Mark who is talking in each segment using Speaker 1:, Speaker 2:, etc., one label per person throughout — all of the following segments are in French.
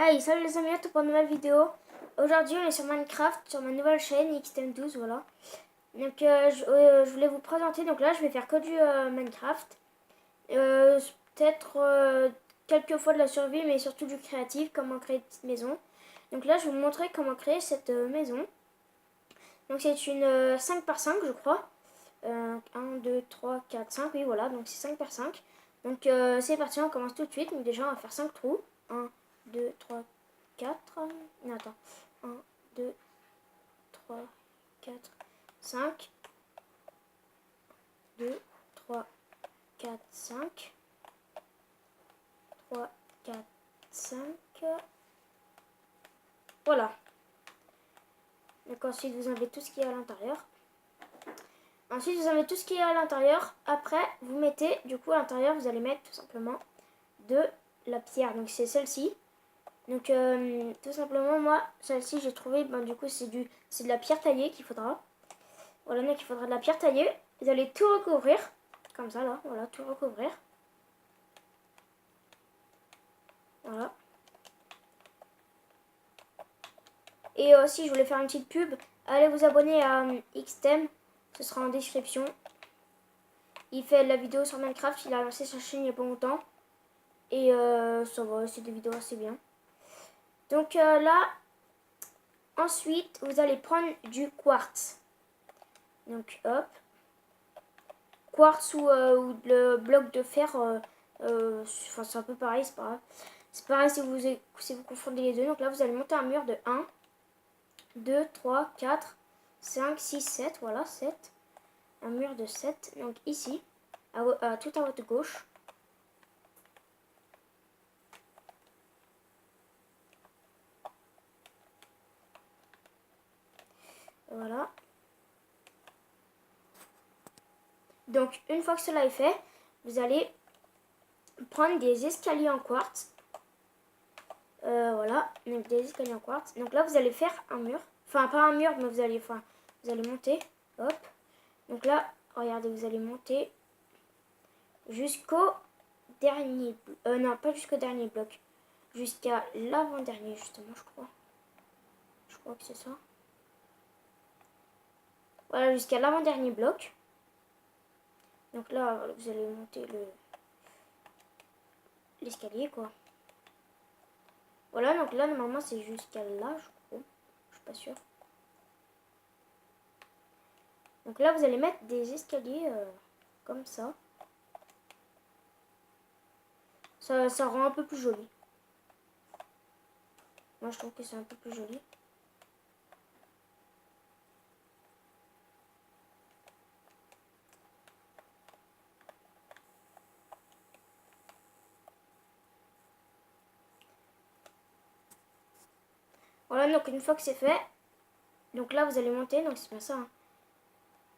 Speaker 1: Hey, salut les amis, tout pour une nouvelle vidéo. Aujourd'hui, on est sur Minecraft, sur ma nouvelle chaîne XTM12, voilà. Donc, je voulais vous présenter. Donc là, je vais faire que du Minecraft. Peut-être quelques fois de la survie, mais surtout du créatif, comment créer une petite maison. Donc là, je vais vous montrer comment créer cette maison. Donc, c'est une 5 par 5, je crois. 1, 2, 3, 4, 5, oui, voilà. Donc, c'est 5 par 5. Donc, c'est parti, on commence tout de suite. Donc, déjà, on va faire 5 trous. 1, 2, 3, 4. Non, attends. 1, 2, 3, 4, 5. 2, 3, 4, 5. 3, 4, 5. Voilà. Donc ensuite, vous enlevez tout ce qui est à l'intérieur. Ensuite, vous enlevez tout ce qui est à l'intérieur. Après, vous mettez, du coup, à l'intérieur, vous allez mettre tout simplement de la pierre. Donc, c'est celle-ci. Donc, tout simplement, moi, celle-ci, j'ai trouvé, ben, du coup, c'est de la pierre taillée qu'il faudra. Voilà, donc il faudra de la pierre taillée. Vous allez tout recouvrir. Comme ça, là. Voilà, tout recouvrir. Voilà. Et aussi, je voulais faire une petite pub. Allez vous abonner à XTEM. Ce sera en description. Il fait de la vidéo sur Minecraft. Il a lancé sa chaîne il n'y a pas longtemps. Et ça va, c'est des vidéos assez bien. Donc là, ensuite, vous allez prendre du quartz. Donc, hop. Quartz ou le bloc de fer. Enfin, c'est un peu pareil, c'est pas grave. C'est pareil si vous confondez les deux. Donc là, vous allez monter un mur de 1, 2, 3, 4, 5, 6, 7. Voilà, 7. Un mur de 7. Donc ici, tout à votre gauche. Voilà. Donc une fois que cela est fait, vous allez prendre des escaliers en quartz. Voilà, donc des escaliers en quartz. Donc là, vous allez faire un mur. Enfin, pas un mur, mais vous allez monter. Hop. Donc là, regardez, vous allez monter jusqu'au dernier... non, pas jusqu'au dernier bloc. Jusqu'à l'avant-dernier, justement, je crois. Je crois que c'est ça. Voilà, jusqu'à l'avant-dernier bloc. Donc là, vous allez monter l'escalier, quoi. Voilà, donc là, normalement, c'est jusqu'à là, je crois. Je suis pas sûre. Donc là, vous allez mettre des escaliers comme ça. Ça rend un peu plus joli. Moi, je trouve que c'est un peu plus joli. Voilà, donc une fois que c'est fait, donc là, vous allez monter. Donc c'est bien ça.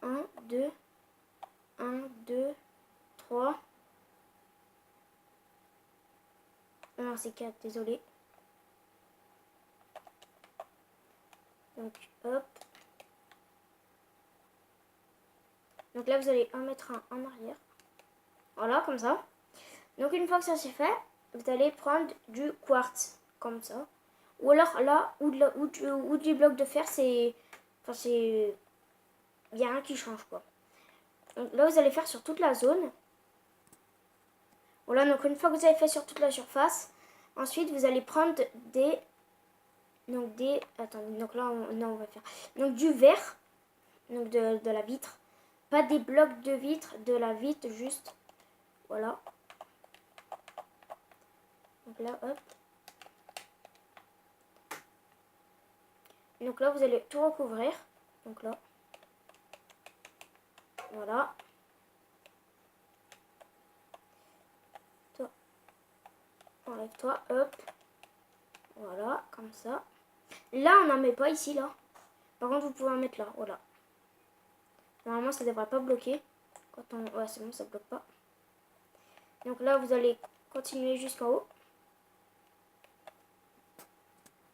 Speaker 1: 1, 2, 1, 2, 3. Non, c'est 4, désolé. Donc, hop. Donc là, vous allez en mettre un en arrière. Voilà, comme ça. Donc une fois que ça c'est fait, vous allez prendre du quartz, comme ça. Ou alors là, ou du bloc de fer, c'est... Enfin, c'est... Il n'y a rien qui change, quoi. Donc là, vous allez faire sur toute la zone. Voilà, donc une fois que vous avez fait sur toute la surface, ensuite, vous allez prendre des... Donc des... Attendez, donc là, on va faire... Donc du verre, donc de la vitre. Pas des blocs de vitre, de la vitre, juste. Voilà. Donc là, hop. Donc là, vous allez tout recouvrir. Donc là. Voilà. Toi. Enlève-toi. Hop. Voilà, comme ça. Là, on n'en met pas ici, là. Par contre, vous pouvez en mettre là. Voilà. Normalement, ça ne devrait pas bloquer. Quand on... Ouais, c'est bon, ça bloque pas. Donc là, vous allez continuer jusqu'en haut.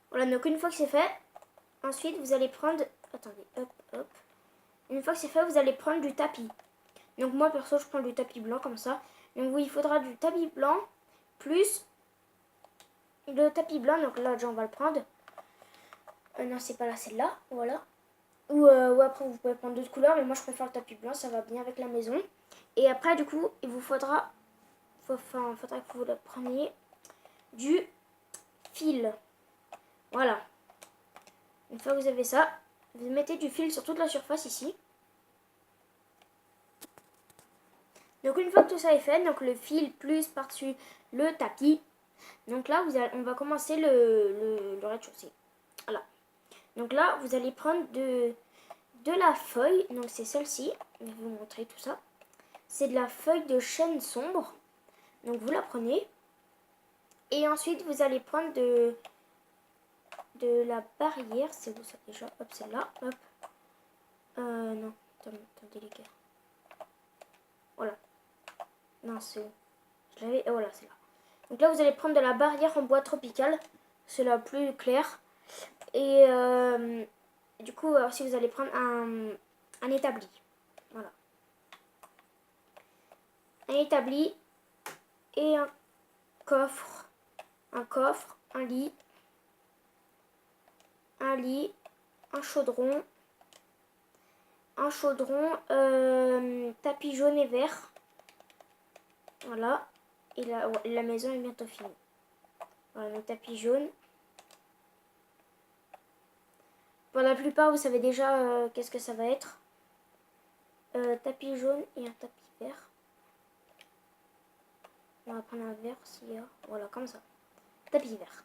Speaker 1: Voilà, donc une fois que c'est fait, ensuite, vous allez prendre... Attendez, hop, hop. Une fois que c'est fait, vous allez prendre du tapis. Donc moi, perso, je prends du tapis blanc, comme ça. Donc oui, il faudra du tapis blanc, plus le tapis blanc. Donc là, déjà, on va le prendre. Non, c'est pas là, celle-là. Voilà. Ou après, vous pouvez prendre d'autres couleurs. Mais moi, je préfère le tapis blanc. Ça va bien avec la maison. Et après, du coup, il vous faudra... faudra que vous le preniez du fil. Voilà. Une fois que vous avez ça, vous mettez du fil sur toute la surface ici. Donc une fois que tout ça est fait, donc le fil plus par-dessus le tapis. Donc là, on va commencer le rez-de-chaussée. Voilà. Donc là, vous allez prendre de la feuille. Donc c'est celle-ci. Je vais vous montrer tout ça. C'est de la feuille de chêne sombre. Donc vous la prenez. Et ensuite, vous allez prendre de la barrière. C'est où ça déjà? Hop, celle-là. Hop. Non. Attendez les gars. Voilà. Non, c'est où? Je l'avais. Et voilà, c'est là. Donc là, vous allez prendre de la barrière en bois tropical. C'est la plus claire. Et du coup, aussi, vous allez prendre un établi. Voilà. Un établi et un coffre. Un coffre, un lit, un chaudron, tapis jaune et vert. Voilà. Et la maison est bientôt finie. Voilà, le tapis jaune. Pour la plupart, vous savez déjà qu'est-ce que ça va être. Tapis jaune et un tapis vert. On va prendre un vert s'il y a. Voilà, comme ça. Tapis vert.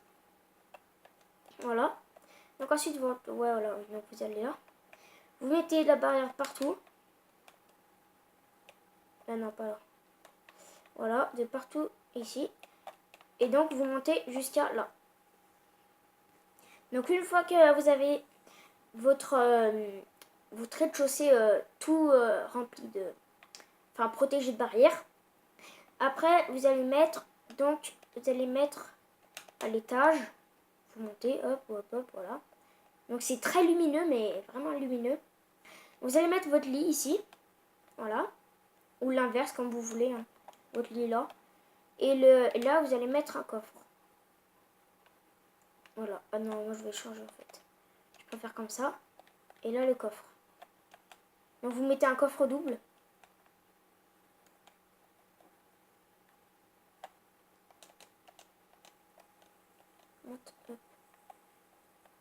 Speaker 1: Voilà. Donc ensuite, ouais, voilà, donc vous allez là. Vous mettez de la barrière partout. Là, non, pas là. Voilà, de partout ici. Et donc, vous montez jusqu'à là. Donc, une fois que vous avez votre rez-de-chaussée tout rempli de... Enfin, protégé de barrières. Après, vous allez mettre... Donc, vous allez mettre à l'étage. Vous montez, hop, hop, hop, voilà. Donc, c'est très lumineux, mais vraiment lumineux. Vous allez mettre votre lit ici. Voilà. Ou l'inverse, comme vous voulez. Hein. Votre lit là. Et là, vous allez mettre un coffre. Voilà. Ah non, moi, je vais changer, en fait. Je préfère comme ça. Et là, le coffre. Donc, vous mettez un coffre double.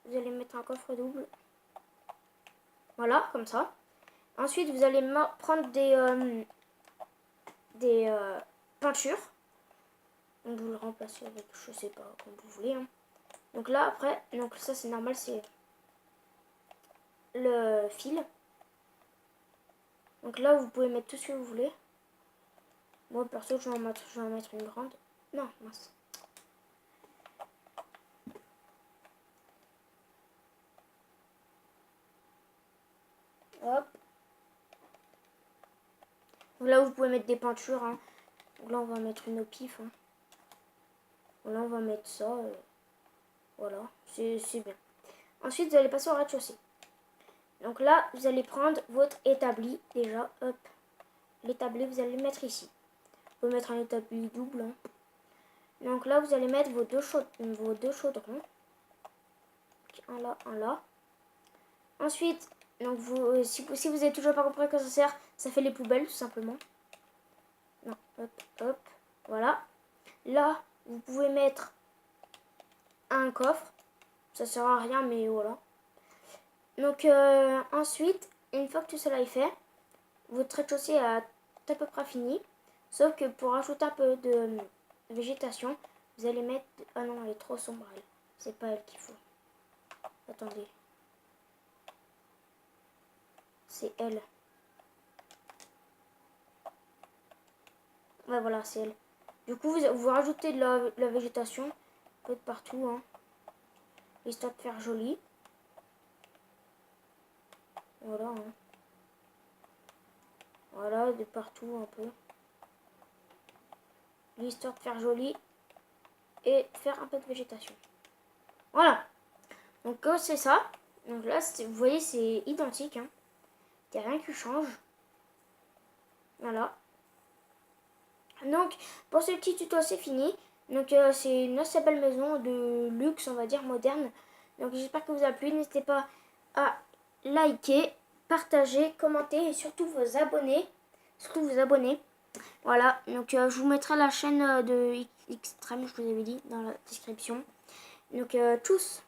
Speaker 1: Vous allez mettre un coffre double. Voilà, comme ça. Ensuite, vous allez prendre des peintures. Donc, vous le remplacez avec, je sais pas, comme vous voulez. Hein. Donc là, après, donc ça c'est normal, c'est le fil. Donc là, vous pouvez mettre tout ce que vous voulez. Moi, perso, je vais en mettre une grande. Non, mince. Hop. Là, vous pouvez mettre des peintures. Hein. Donc là, on va mettre une au pif. Hein. Là, on va mettre ça. Voilà, c'est bien. Ensuite, vous allez passer au rez-de-chaussée. Donc là, vous allez prendre votre établi déjà. Hop. L'établi, vous allez le mettre ici. Vous pouvez mettre un établi double. Hein. Donc là, vous allez mettre vos deux chaudrons. Un là, un là. Ensuite, donc si vous n'avez toujours pas compris à quoi ça sert, ça fait les poubelles tout simplement. Non, hop, hop. Voilà. Là, vous pouvez mettre un coffre. Ça sert à rien, mais voilà. Donc ensuite, une fois que tout cela est fait, votre rez-de-chaussée est à peu près fini. Sauf que pour ajouter un peu de végétation, vous allez mettre... Ah non, elle est trop sombre, elle. C'est pas elle qu'il faut. Attendez. C'est elle. Ouais, voilà, c'est elle. Du coup, vous rajoutez de la végétation. Un peu de partout, hein. Histoire de faire joli. Voilà, hein. Voilà, de partout un peu. Histoire de faire joli. Et faire un peu de végétation. Voilà. Donc c'est ça. Donc là, vous voyez, c'est identique. Hein. Il n'y a rien qui change. Voilà. Donc, pour ce petit tuto, c'est fini. Donc c'est une assez belle maison de luxe, on va dire, moderne. Donc j'espère que vous a plu. N'hésitez pas à liker, partager, commenter et surtout vous abonner. Surtout vous abonner. Voilà, donc je vous mettrai la chaîne de Xtreme, je vous avais dit, dans la description. Donc tchuss!